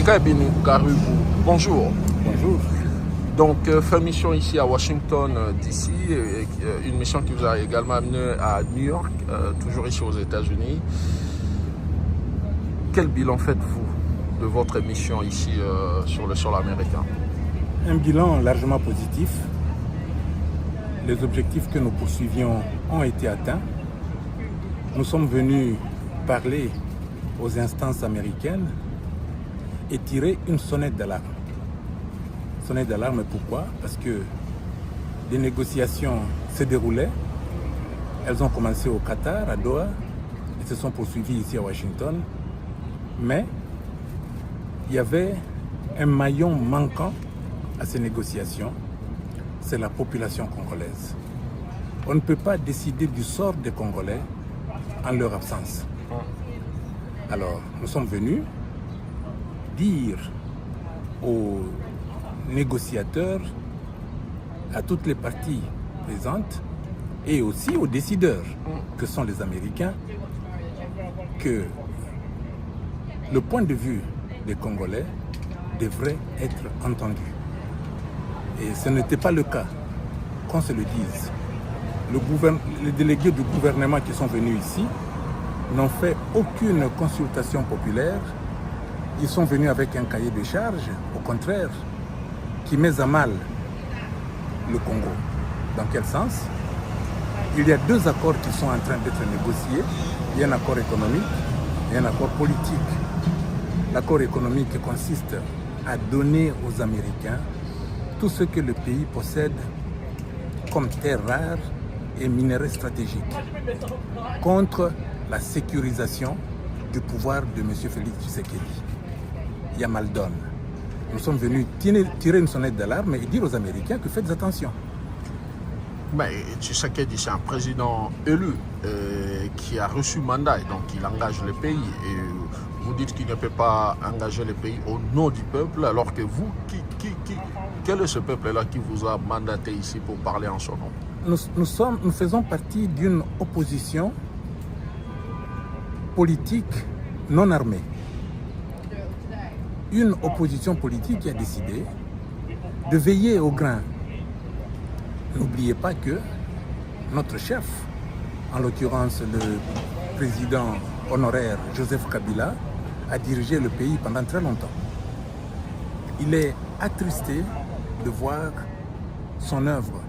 Kika Ebinu Garubou, bonjour. Bonjour. Donc, fin mission ici à Washington, D.C., une mission qui vous a également amené à New York, toujours ici aux États-Unis. Quel bilan faites-vous de votre mission ici sur le sol américain? Un bilan largement positif. Les objectifs que nous poursuivions ont été atteints. Nous sommes venus parler aux instances américaines et tirer une sonnette d'alarme. Sonnette d'alarme, pourquoi? Parce que les négociations se déroulaient. Elles ont commencé au Qatar, à Doha, et se sont poursuivies ici à Washington. Mais il y avait un maillon manquant à ces négociations, c'est la population congolaise. On ne peut pas décider du sort des Congolais en leur absence. Alors, nous sommes venus dire aux négociateurs, à toutes les parties présentes et aussi aux décideurs que sont les Américains, que le point de vue des Congolais devrait être entendu. Et ce n'était pas le cas, qu'on se le dise. Les délégués du gouvernement qui sont venus ici n'ont fait aucune consultation populaire. Ils sont venus avec un cahier de charges, au contraire, qui met à mal le Congo. Dans quel sens? Il y a deux accords qui sont en train d'être négociés. Il y a un accord économique et un accord politique. L'accord économique consiste à donner aux Américains tout ce que le pays possède comme terres rares et minerais stratégiques contre la sécurisation du pouvoir de M. Félix Tshisekedi. Il y a mal donne. Nous sommes venus tirer une sonnette d'alarme et dire aux Américains que faites attention. Mais Tshisekedi, c'est un président élu qui a reçu mandat et donc il engage le pays. Et vous dites qu'il ne peut pas engager le pays au nom du peuple, alors que vous, quel est ce peuple-là qui vous a mandaté ici pour parler en son nom? Nous faisons partie d'une opposition politique non armée. Une opposition politique qui a décidé de veiller au grain. N'oubliez pas que notre chef, en l'occurrence le président honoraire Joseph Kabila, a dirigé le pays pendant très longtemps. Il est attristé de voir son œuvre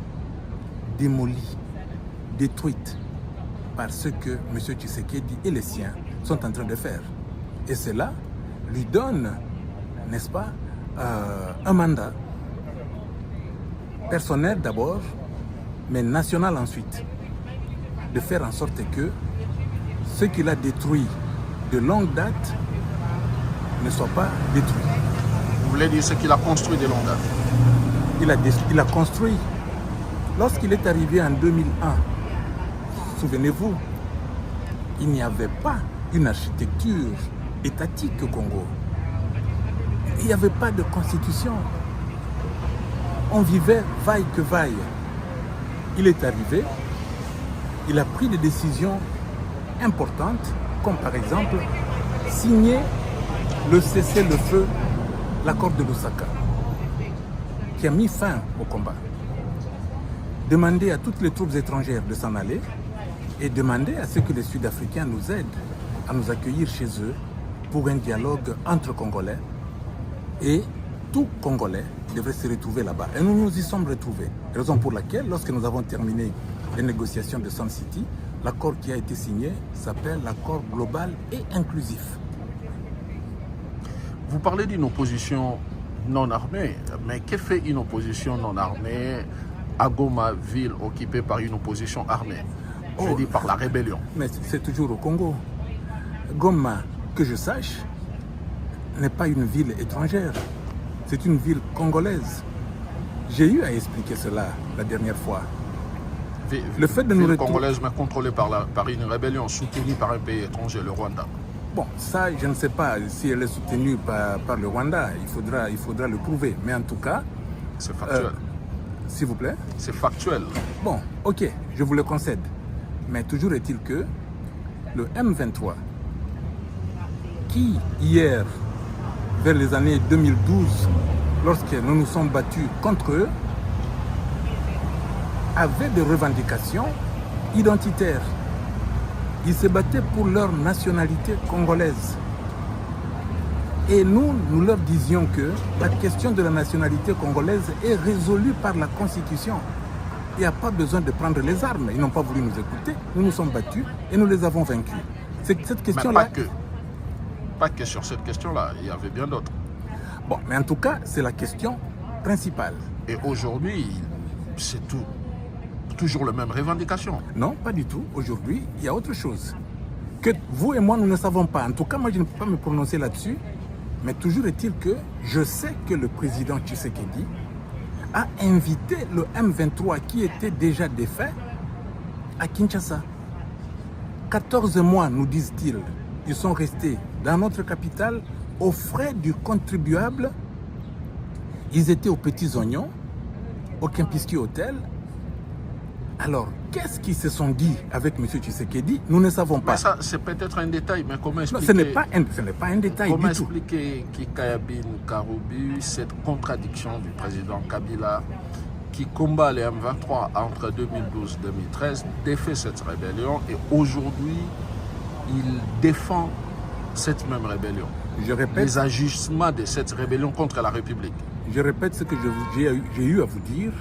démolie, détruite par ce que M. Tshisekedi et les siens sont en train de faire. Et cela lui donne, n'est-ce pas, un mandat personnel d'abord, mais national ensuite, de faire en sorte que ce qu'il a détruit de longue date ne soit pas détruit. Vous voulez dire ce qu'il a construit de longue date? Il a construit. Lorsqu'il est arrivé en 2001, souvenez-vous, il n'y avait pas une architecture étatique au Congo. Il n'y avait pas de constitution. On vivait vaille que vaille. Il est arrivé, il a pris des décisions importantes, comme par exemple signer le cessez-le-feu, l'accord de Lusaka, qui a mis fin au combat. Demander à toutes les troupes étrangères de s'en aller et demander à ce que les Sud-Africains nous aident à nous accueillir chez eux pour un dialogue entre Congolais. Et tout Congolais devrait se retrouver là-bas. Et nous nous y sommes retrouvés. Raison pour laquelle, lorsque nous avons terminé les négociations de Sun City, l'accord qui a été signé s'appelle l'accord global et inclusif. Vous parlez d'une opposition non armée, mais que fait une opposition non armée à Goma, ville occupée par une opposition armée? Je veux dire par la rébellion. Mais c'est toujours au Congo. Goma, que je sache, n'est pas une ville étrangère. C'est une ville congolaise. J'ai eu à expliquer cela la dernière fois. Le fait de nous congolaise, mais contrôlée par une rébellion soutenue par un pays étranger, le Rwanda. Bon, ça, je ne sais pas si elle est soutenue par le Rwanda. Il faudra le prouver. Mais en tout cas... C'est factuel. S'il vous plaît? C'est factuel. Bon, ok, je vous le concède. Mais toujours est-il que le M23, qui hier vers les années 2012, lorsque nous nous sommes battus contre eux, avaient des revendications identitaires. Ils se battaient pour leur nationalité congolaise. Et nous leur disions que la question de la nationalité congolaise est résolue par la Constitution. Il n'y a pas besoin de prendre les armes. Ils n'ont pas voulu nous écouter. Nous nous sommes battus et nous les avons vaincus. C'est cette question-là. Pas que sur cette question-là, il y avait bien d'autres. Bon, mais en tout cas, c'est la question principale. Et aujourd'hui, c'est toujours la même revendication. Non, pas du tout. Aujourd'hui, il y a autre chose. Que vous et moi, nous ne savons pas. En tout cas, moi, je ne peux pas me prononcer là-dessus. Mais toujours est-il que je sais que le président Tshisekedi a invité le M23 qui était déjà défait à Kinshasa. 14 mois, nous disent-ils, ils sont restés dans notre capitale aux frais du contribuable. Ils étaient aux Petits Oignons, au Kempinski Hotel. Alors, qu'est-ce qu'ils se sont dit avec M. Tshisekedi? Nous ne savons pas. Mais ça, c'est peut-être un détail, mais comment expliquer... Non, ce n'est pas un détail comment du tout. expliquer Kikayabin Karoubi, cette contradiction du président Kabila qui combat les M23 entre 2012-2013, défait cette rébellion et aujourd'hui, il défend cette même rébellion. Je répète, les agissements de cette rébellion contre la République. Je répète ce que j'ai eu à vous dire.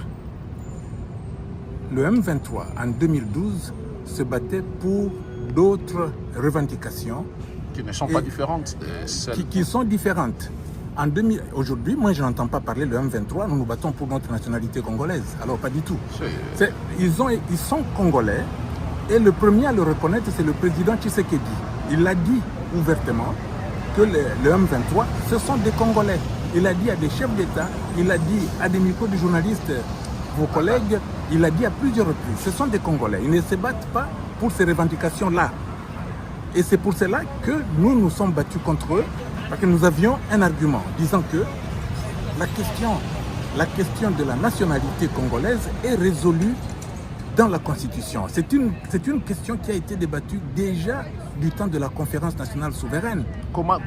Le M23, en 2012, se battait pour d'autres revendications. Qui ne sont pas différentes de celles... Qui sont différentes. Aujourd'hui, moi, je n'entends pas parler de M23, nous nous battons pour notre nationalité congolaise. Alors, pas du tout. Ils sont congolais, et le premier à le reconnaître, c'est le président Tshisekedi. Il l'a dit ouvertement que le M23, ce sont des Congolais. Il a dit à des chefs d'État, il a dit à des micros de journalistes, vos collègues, il a dit à plusieurs reprises, ce sont des Congolais. Ils ne se battent pas pour ces revendications-là. Et c'est pour cela que nous nous sommes battus contre eux, parce que nous avions un argument disant que la question de la nationalité congolaise est résolue dans la Constitution. C'est une question qui a été débattue déjà du temps de la conférence nationale souveraine. Comment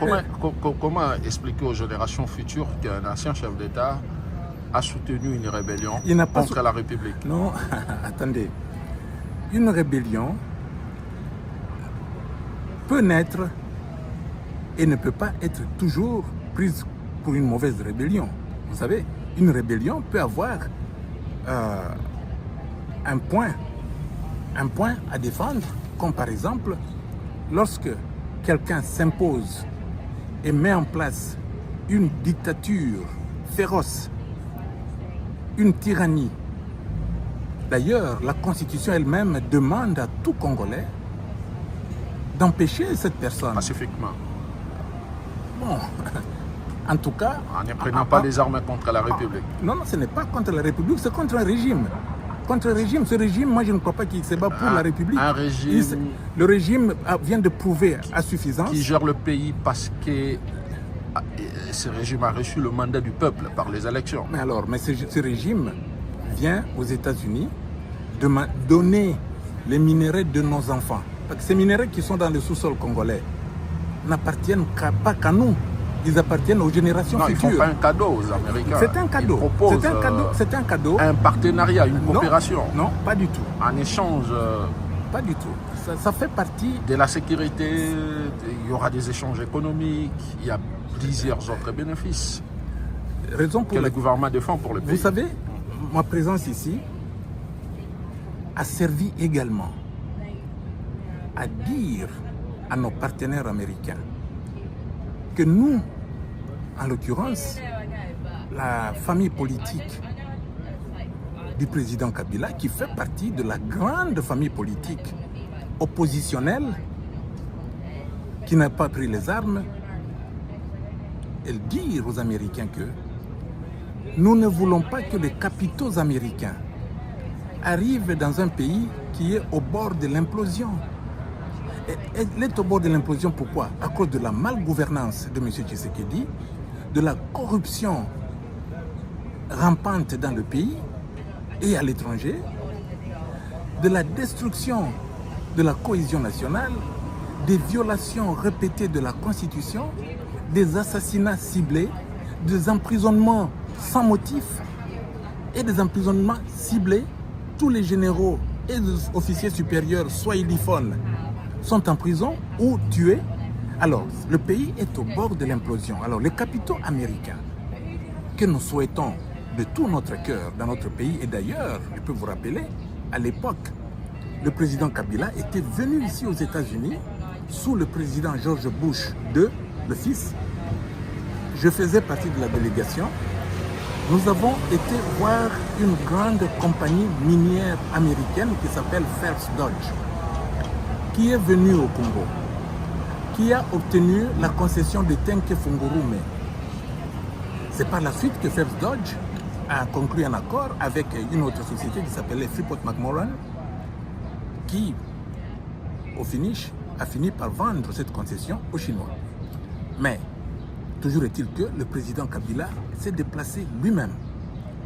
expliquer aux générations futures qu'un ancien chef d'État a soutenu une rébellion contre la République? Non, attendez. Une rébellion peut naître et ne peut pas être toujours prise pour une mauvaise rébellion. Vous savez, une rébellion peut avoir un point à défendre, comme par exemple, lorsque quelqu'un s'impose et met en place une dictature féroce, une tyrannie. D'ailleurs, la Constitution elle-même demande à tout Congolais d'empêcher cette personne. Pacifiquement. Bon, en tout cas... En ne prenant pas les armes contre la République. Non, ce n'est pas contre la République, c'est contre un régime. Contre un régime. Ce régime, moi je ne crois pas qu'il se bat pour la République. Un régime... Le régime vient de prouver à suffisance... Qui gère le pays parce que ce régime a reçu le mandat du peuple par les élections. Mais ce régime vient aux États-Unis de donner les minéraux de nos enfants. Parce que ces minéraux qui sont dans le sous-sol congolais n'appartiennent pas qu'à nous. Ils appartiennent aux générations futures. Ils ne font pas un cadeau aux Américains. C'est un cadeau. C'est un cadeau. Un partenariat, une coopération. Non, pas du tout. Un échange. Pas du tout. Ça fait partie... De la sécurité, il y aura des échanges économiques, il y a plusieurs autres bénéfices que le gouvernement défend pour le pays. Vous savez, ma présence ici a servi également à dire à nos partenaires américains que nous, en l'occurrence, la famille politique du président Kabila, qui fait partie de la grande famille politique oppositionnelle, qui n'a pas pris les armes, et dire aux Américains que nous ne voulons pas que les capitaux américains arrivent dans un pays qui est au bord de l'implosion. Elle est au bord de l'implosion, pourquoi? À cause de la malgouvernance de M. Tshisekedi, de la corruption rampante dans le pays et à l'étranger, de la destruction de la cohésion nationale, des violations répétées de la Constitution des assassinats ciblés, des emprisonnements sans motif et des emprisonnements ciblés. Tous les généraux et les officiers supérieurs swahiliphones sont en prison ou tués. Alors, le pays est au bord de l'implosion. Alors, les capitaux américains que nous souhaitons de tout notre cœur dans notre pays, et d'ailleurs, je peux vous rappeler, à l'époque, le président Kabila était venu ici aux États-Unis sous le président George Bush II, le fils. Je faisais partie de la délégation. Nous avons été voir une grande compagnie minière américaine qui s'appelle Phelps Dodge, qui est venue au Congo, qui a obtenu la concession de Tenke Fungurume. C'est par la suite que Phelps Dodge a conclu un accord avec une autre société qui s'appelait Freeport-McMoRan, qui, au finish, a fini par vendre cette concession aux Chinois. Mais, toujours est-il que le président Kabila s'est déplacé lui-même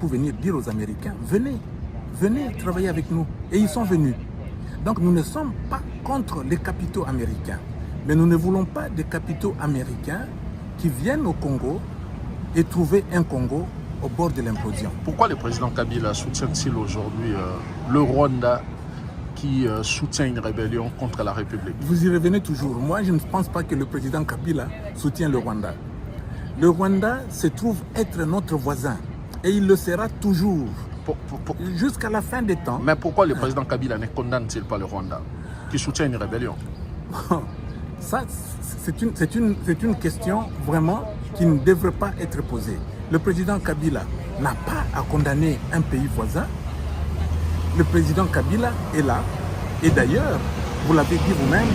pour venir dire aux Américains, venez travailler avec nous. Et ils sont venus. Donc nous ne sommes pas contre les capitaux américains, mais nous ne voulons pas des capitaux américains qui viennent au Congo et trouver un Congo au bord de l'implosion. Pourquoi le président Kabila soutient-il aujourd'hui le Rwanda qui soutient une rébellion contre la République? Vous y revenez toujours. Moi, je ne pense pas que le président Kabila soutient le Rwanda. Le Rwanda se trouve être notre voisin et il le sera toujours jusqu'à la fin des temps. Mais pourquoi le président Kabila ne condamne-t-il pas le Rwanda qui soutient une rébellion? Ça, c'est une question vraiment qui ne devrait pas être posée. Le président Kabila n'a pas à condamner un pays voisin. Le président Kabila est là. Et d'ailleurs, vous l'avez dit vous-même,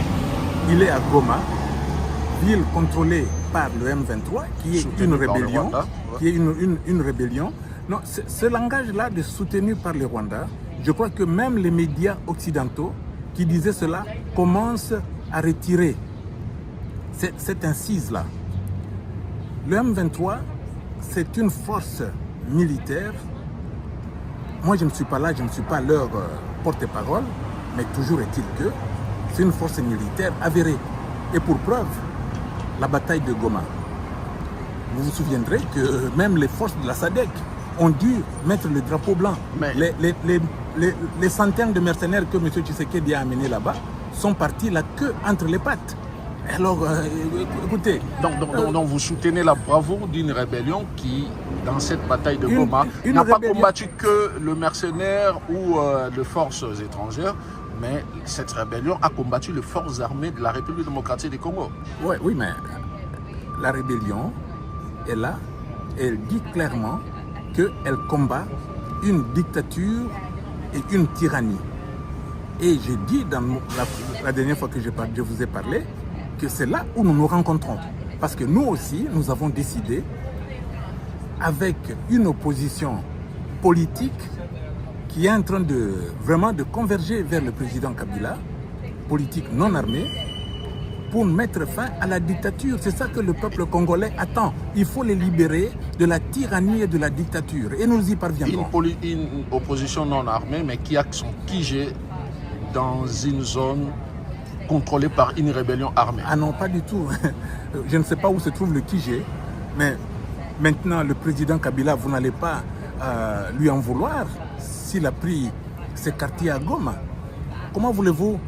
il est à Goma, ville contrôlée par le M23, qui est une rébellion. Qui est une rébellion. Non, ce langage-là de soutenu par le Rwanda, je crois que même les médias occidentaux qui disaient cela commencent à retirer cette incise-là. Le M23, c'est une force militaire. Moi, je ne suis pas là, je ne suis pas leur porte-parole, mais toujours est-il que c'est une force militaire avérée. Et pour preuve, la bataille de Goma. Vous vous souviendrez que même les forces de la SADC ont dû mettre le drapeau blanc. Mais les centaines de mercenaires que M. Tshisekedi a amenés là-bas sont partis la queue entre les pattes. Alors, écoutez... Donc vous soutenez la bravoure d'une rébellion qui, dans cette bataille de Goma, n'a pas combattu que le mercenaire ou les forces étrangères, mais cette rébellion a combattu les forces armées de la République démocratique du Congo. Oui, mais la rébellion est là, elle dit clairement qu'elle combat une dictature et une tyrannie. Et j'ai dit dans la dernière fois que je vous ai parlé, que c'est là où nous nous rencontrons. Parce que nous aussi, nous avons décidé, avec une opposition politique qui est en train vraiment de converger vers le président Kabila, politique non armée, pour mettre fin à la dictature. C'est ça que le peuple congolais attend. Il faut les libérer de la tyrannie et de la dictature. Et nous y parviendrons. Une opposition non armée, mais qui a son QG dans une zone contrôlée par une rébellion armée. Ah non, pas du tout. Je ne sais pas où se trouve le QG, mais maintenant le président Kabila, vous n'allez pas lui en vouloir s'il a pris ses quartiers à Goma. Comment voulez-vous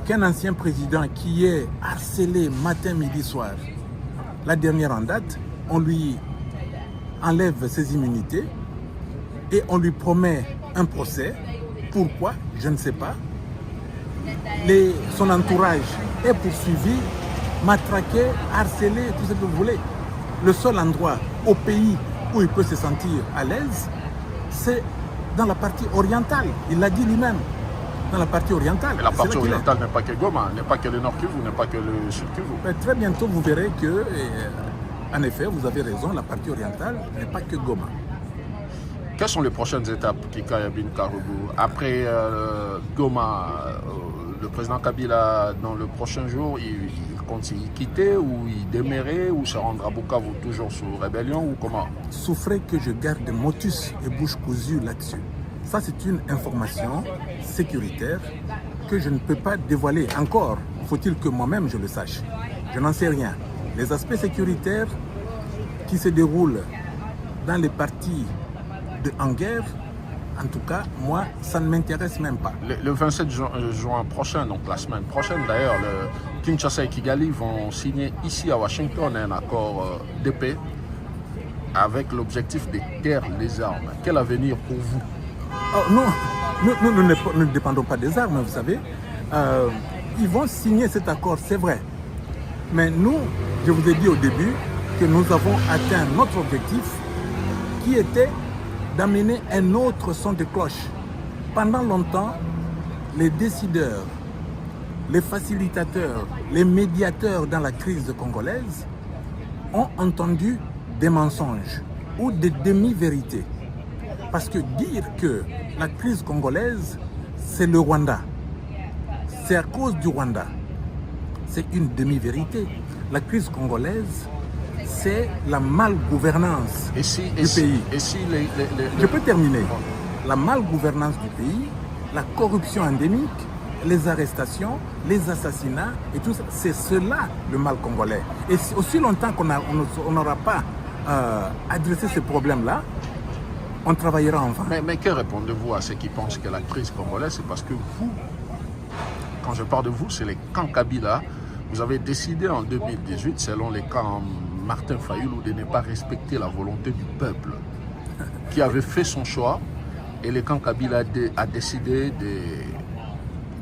qu'un ancien président qui est harcelé matin, midi, soir, la dernière en date, on lui enlève ses immunités et on lui promet un procès? Pourquoi? Je ne sais pas. Son entourage est poursuivi, matraqué, harcelé, tout ce que vous voulez. Le seul endroit au pays où il peut se sentir à l'aise, c'est dans la partie orientale. Il l'a dit lui-même. Dans la partie orientale. Mais la partie orientale n'est pas que Goma, n'est pas que le Nord Kivu, n'est pas que le Sud Kivu. Mais très bientôt, vous verrez que, en effet, vous avez raison, la partie orientale n'est pas que Goma. Quelles sont les prochaines étapes, Kika Yabin Karougou? Après Goma, le président Kabila, dans le prochain jour, il compte y quitter ou il demeurer ou se rendre à Bukavu toujours sous rébellion ou comment? Souffrez que je garde motus et bouche cousue là-dessus. Ça, c'est une information sécuritaire que je ne peux pas dévoiler. Encore, faut-il que moi-même je le sache. Je n'en sais rien. Les aspects sécuritaires qui se déroulent dans les parties en guerre, en tout cas, moi, ça ne m'intéresse même pas. Le 27 juin prochain, donc la semaine prochaine d'ailleurs, Kinshasa et Kigali vont signer ici à Washington un accord de paix avec l'objectif de taire les armes. Quel avenir pour vous? Oh, non, nous ne dépendons pas des armes, vous savez. Ils vont signer cet accord, c'est vrai. Mais nous, je vous ai dit au début que nous avons atteint notre objectif qui était d'amener un autre son de cloche. Pendant longtemps, les décideurs, les facilitateurs, les médiateurs dans la crise congolaise ont entendu des mensonges ou des demi-vérités. Parce que dire que la crise congolaise, c'est le Rwanda, c'est à cause du Rwanda, c'est une demi-vérité. La crise congolaise, c'est la malgouvernance du pays. Je peux terminer. La malgouvernance du pays, la corruption endémique, les arrestations, les assassinats et tout ça, c'est cela le mal congolais. Et aussi longtemps qu'on n'aura pas adressé ce problème-là, on travaillera en vain. Mais que répondez-vous à ceux qui pensent que la crise congolaise, c'est parce que vous, quand je parle de vous, c'est les camps Kabila. Vous avez décidé en 2018, selon les camps Martin Fayulu, de ne pas respecter la volonté du peuple qui avait fait son choix, et le camp Kabila a décidé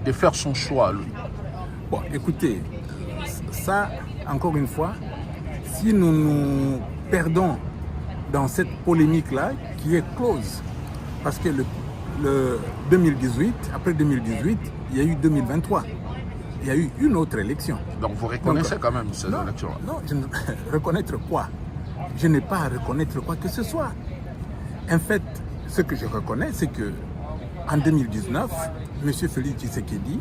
de faire son choix, lui. Bon, écoutez, ça, encore une fois, si nous nous perdons dans cette polémique-là, qui est close, parce que le 2018, après 2018, il y a eu 2023. Il y a eu une autre élection. Donc vous reconnaissez quand même ces élections? Non, reconnaître quoi? Je n'ai pas à reconnaître quoi que ce soit. En fait, ce que je reconnais, c'est que en 2019, M. Félix Tshisekedi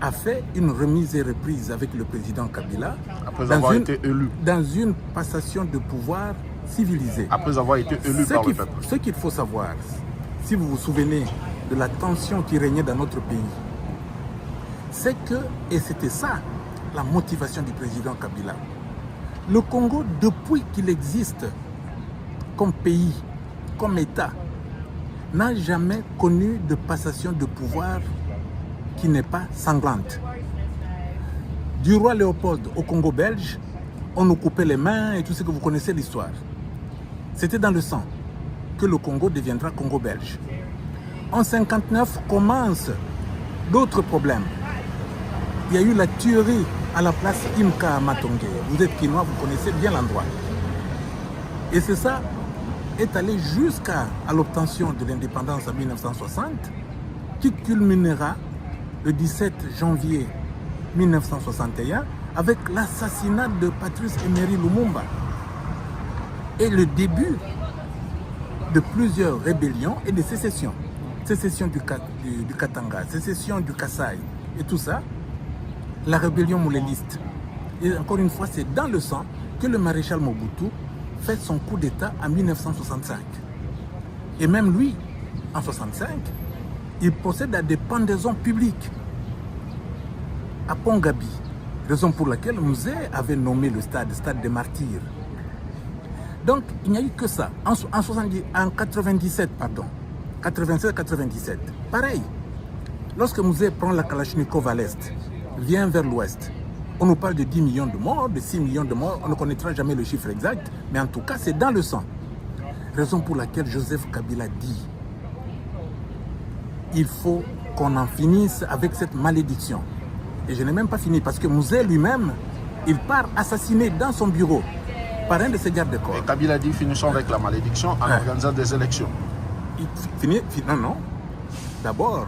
a fait une remise et reprise avec le président Kabila après avoir été élu. Dans une passation de pouvoir civilisée. Après avoir été élu par le peuple. Ce qu'il faut savoir, si vous vous souvenez de la tension qui régnait dans notre pays, c'est que, et c'était ça, la motivation du président Kabila, le Congo, depuis qu'il existe comme pays, comme État, n'a jamais connu de passation de pouvoir qui n'est pas sanglante. Du roi Léopold au Congo belge, on nous coupait les mains et tout ce que vous connaissez l'histoire. C'était dans le sang que le Congo deviendra Congo belge. En 1959 commencent d'autres problèmes. Il y a eu la tuerie à la place Imka à Matonge. Vous êtes Quinois, vous connaissez bien l'endroit. Et c'est ça est allé jusqu'à l'obtention de l'indépendance en 1960, qui culminera le 17 janvier 1961 avec l'assassinat de Patrice Emery Lumumba et le début de plusieurs rébellions et de sécessions. Sécession du Katanga, sécession du Kasaï et tout ça. La rébellion mouléliste. Et encore une fois, c'est dans le sang que le maréchal Mobutu fait son coup d'État en 1965. Et même lui, en 1965, il procède à des pendaisons publiques à Pongabi, raison pour laquelle Mouzé avait nommé le stade des martyrs. Donc, il n'y a eu que ça. En 97, pardon, 87-97, pareil. Lorsque Mouzé prend la Kalachnikov à l'est, vient vers l'ouest, on nous parle de 10 millions de morts, de 6 millions de morts, on ne connaîtra jamais le chiffre exact, mais en tout cas, c'est dans le sang. Raison pour laquelle Joseph Kabila dit il faut qu'on en finisse avec cette malédiction. Et je n'ai même pas fini, parce que Mouzé lui-même, il part assassiné dans son bureau par un de ses gardes-corps. Et Kabila dit finissons avec la malédiction en organisant des élections. Non. D'abord,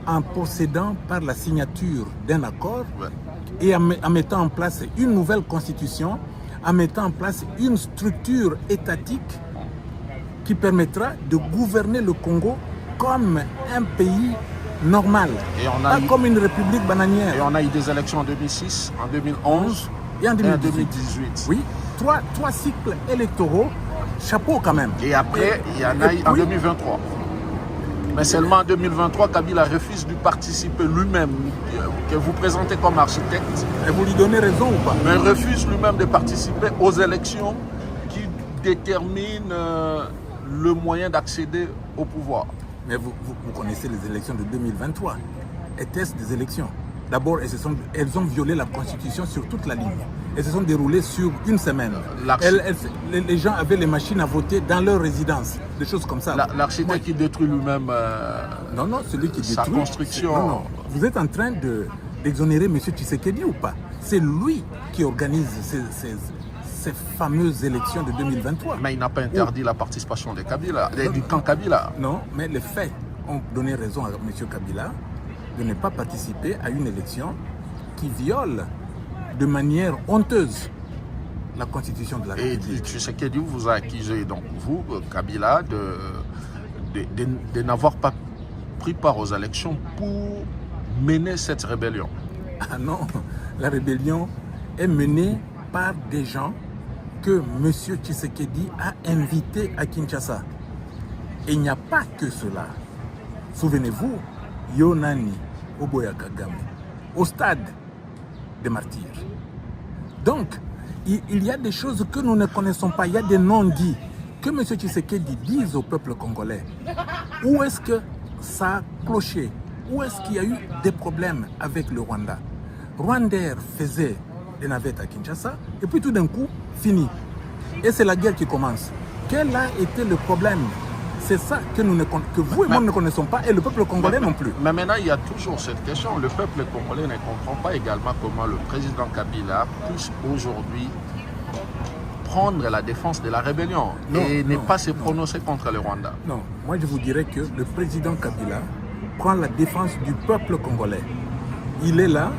en procédant par la signature d'un accord et en mettant en place une nouvelle constitution, en mettant en place une structure étatique qui permettra de gouverner le Congo comme un pays normal, pas comme une république bananière. Et on a eu des élections en 2006, en 2011 et en 2018. Oui, trois cycles électoraux, chapeau quand même. Et après, il y en a eu en 2023. Mais seulement en 2023, Kabila refuse de participer lui-même, que vous présentez comme architecte. Et vous lui donnez raison ou pas? Mais refuse lui-même de participer aux élections qui déterminent le moyen d'accéder au pouvoir. Mais vous connaissez les élections de 2023. Étaient-ce des élections? D'abord, elles ont violé la Constitution sur toute la ligne. Elles se sont déroulées sur une semaine. Les gens avaient les machines à voter dans leur résidence, des choses comme ça. L'architecte qui détruit lui-même non, celui qui sa détruit, construction. Non. Vous êtes en train d'exonérer M. Tshisekedi ou pas? C'est lui qui organise ces fameuses élections de 2023. Mais il n'a pas interdit la participation du camp Kabila. Non, mais les faits ont donné raison à M. Kabila de ne pas participer à une élection qui viole de manière honteuse la constitution de la République. Et Tshisekedi vous a accusé, donc vous, Kabila, de n'avoir pas pris part aux élections pour mener cette rébellion. Ah non, la rébellion est menée par des gens que M. Tshisekedi a invités à Kinshasa. Et il n'y a pas que cela. Souvenez-vous, Yonani Oboya Kagame, au stade des martyrs. Donc, il y a des choses que nous ne connaissons pas, il y a des non-dits que M. Tshisekedi dise au peuple congolais. Où est-ce que ça a cloché? Où est-ce qu'il y a eu des problèmes avec le Rwanda? Rwandair faisait des navettes à Kinshasa et puis tout d'un coup, fini. Et c'est la guerre qui commence. Quel a été le problème? C'est ça que vous et moi ne connaissons pas et le peuple congolais non plus. Mais maintenant, il y a toujours cette question. Le peuple congolais ne comprend pas également comment le président Kabila puisse aujourd'hui prendre la défense de la rébellion et ne pas se prononcer contre le Rwanda. Non, moi je vous dirais que le président Kabila prend la défense du peuple congolais. Il est là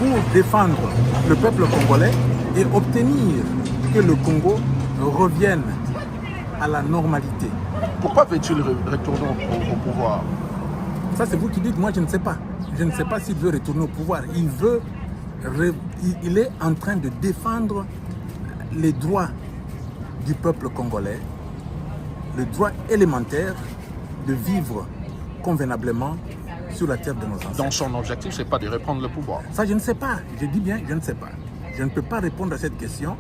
pour défendre le peuple congolais et obtenir que le Congo revienne à la normalité. Pourquoi veut-il retourner au pouvoir? Ça c'est vous qui dites, moi je ne sais pas. Je ne sais pas s'il veut retourner au pouvoir. Il est en train de défendre les droits du peuple congolais, le droit élémentaire de vivre convenablement sur la terre de nos ancêtres. Donc son objectif, ce n'est pas de reprendre le pouvoir. Ça, je ne sais pas. Je dis bien, je ne sais pas. Je ne peux pas répondre à cette question.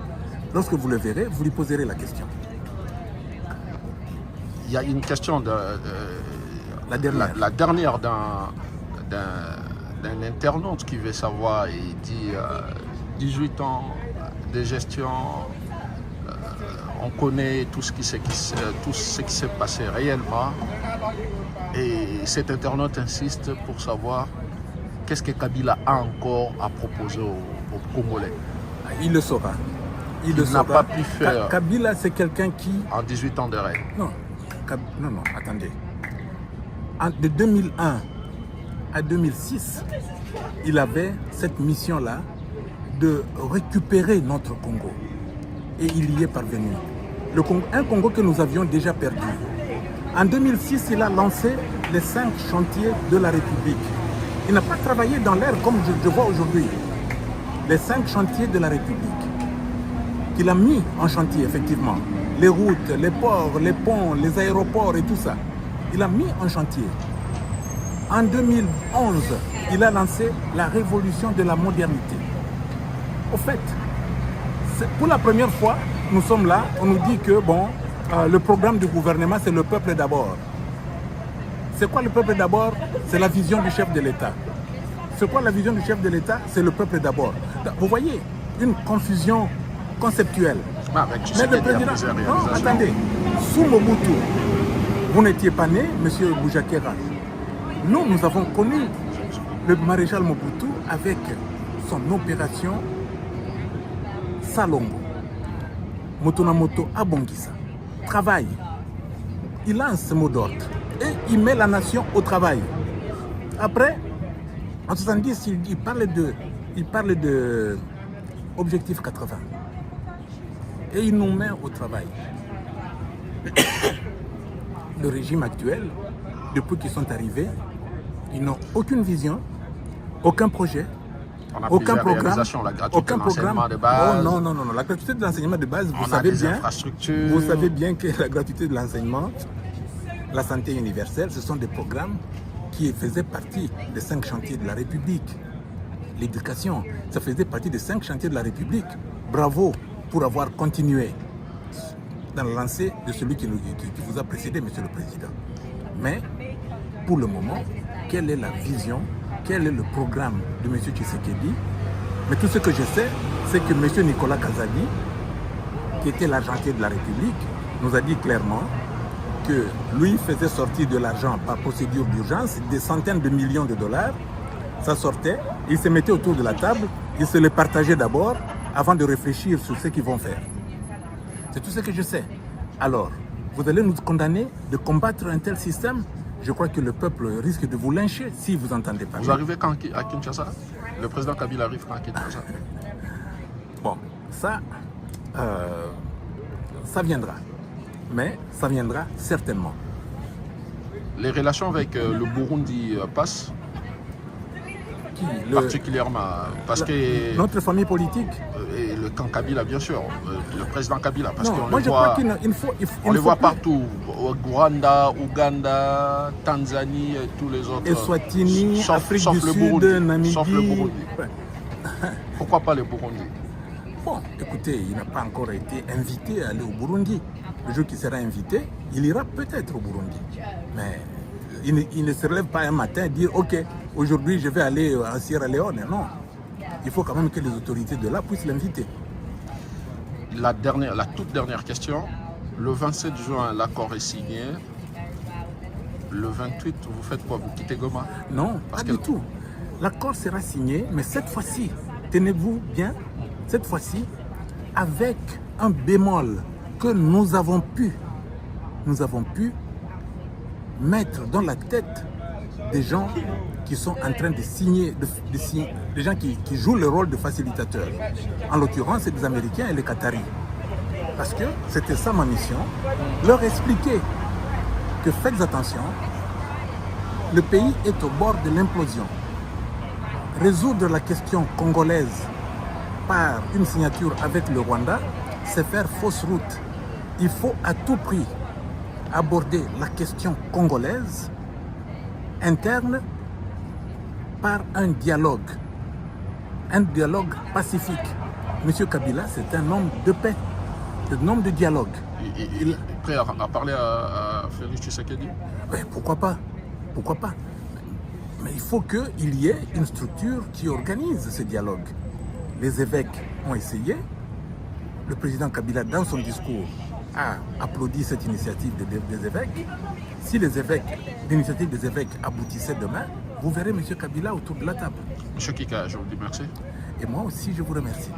Lorsque vous le verrez, vous lui poserez la question. Il y a une question la dernière d'un internaute qui veut savoir, il dit 18 ans de gestion, on connaît tout ce qui s'est passé réellement, et cet internaute insiste pour savoir qu'est-ce que Kabila a encore à proposer aux Congolais. Il le saura. Il n'a pas pu faire. Kabila, c'est quelqu'un qui... En 18 ans de règne. Non, attendez. De 2001 à 2006, il avait cette mission-là de récupérer notre Congo. Et il y est parvenu. Un Congo que nous avions déjà perdu. En 2006, il a lancé les 5 chantiers de la République. Il n'a pas travaillé dans l'air comme je vois aujourd'hui. Les 5 chantiers de la République qu'il a mis en chantier, effectivement. Les routes, les ports, les ponts, les aéroports et tout ça. Il a mis en chantier. En 2011, il a lancé la révolution de la modernité. Au fait, pour la première fois, nous sommes là, on nous dit que le programme du gouvernement, c'est le peuple d'abord. C'est quoi le peuple d'abord? C'est la vision du chef de l'État. C'est quoi la vision du chef de l'État? C'est le peuple d'abord. Vous voyez, une confusion conceptuelle. Mais le président... Non, attendez. Sous Mobutu, vous n'étiez pas né, M. Boujakera. Nous avons connu le maréchal Mobutu avec son opération Salongo. Motonamoto Abongisa. Travail. Il lance ce mot d'ordre et il met la nation au travail. Après, en 70, il parle de objectif 80. Et il nous met au travail. Le régime actuel, depuis qu'ils sont arrivés, ils n'ont aucune vision, aucun projet, aucun programme, aucun programme de base. Oh, non. La gratuité de l'enseignement de base, vous savez bien que la gratuité de l'enseignement, la santé universelle, ce sont des programmes qui faisaient partie des 5 chantiers de la République. L'éducation, ça faisait partie des 5 chantiers de la République. Bravo pour avoir continué dans la lancée de celui qui vous a précédé, Monsieur le Président. Mais, pour le moment, quelle est la vision, quel est le programme de M. Tshisekedi? Mais tout ce que je sais, c'est que M. Nicolas Kazadi, qui était l'argentier de la République, nous a dit clairement que lui faisait sortir de l'argent par procédure d'urgence, des centaines de millions de dollars. Ça sortait, ils se mettaient autour de la table, ils se les partageaient d'abord avant de réfléchir sur ce qu'ils vont faire. C'est tout ce que je sais. Alors, vous allez nous condamner de combattre un tel système? Je crois que le peuple risque de vous lyncher si vous entendez pas. Vous arrivez quand à Kinshasa? Le président Kabila arrive quand à Kinshasa? Bon, ça viendra. Mais ça viendra certainement. Les relations avec le Burundi passent? Particulièrement parce que notre famille politique et le camp Kabila, bien sûr, le président Kabila, parce qu'on moi le je voit, crois qu'il faut, on le voit partout, au Rwanda, Ouganda, Tanzanie et tous les autres. Eswatini, Afrique du Sud, Burundi, Namibie. sauf le Burundi. Pourquoi pas le Burundi? Bon, écoutez, il n'a pas encore été invité à aller au Burundi. Le jour qu'il sera invité, il ira peut-être au Burundi. Mais il ne se relève pas un matin et dire « Ok, aujourd'hui je vais aller à Sierra Leone ». Non, il faut quand même que les autorités de là puissent l'inviter. La toute dernière question. Le 27 juin, l'accord est signé. Le 28, vous faites quoi? Vous quittez Goma? Non, pas du tout. L'accord sera signé, mais cette fois-ci, tenez-vous bien, cette fois-ci, avec un bémol que nous avons pu mettre dans la tête des gens qui sont en train de signer, des gens qui jouent le rôle de facilitateurs. En l'occurrence, c'est des Américains et les Qataris. Parce que c'était ça ma mission, leur expliquer que faites attention, le pays est au bord de l'implosion. Résoudre la question congolaise par une signature avec le Rwanda, c'est faire fausse route. Il faut à tout prix aborder la question congolaise interne par un dialogue pacifique. Monsieur Kabila, c'est un homme de paix, un homme de dialogue. Il est prêt à parler à Félix Tshisekedi? Ben, pourquoi pas? Pourquoi pas? Mais il faut qu'il y ait une structure qui organise ce dialogue. Les évêques ont essayé. Le président Kabila, dans son discours, a applaudi cette initiative des évêques. Si l'initiative des évêques aboutissait demain, vous verrez M. Kabila autour de la table. Monsieur Kika, je vous dis merci. Et moi aussi, je vous remercie.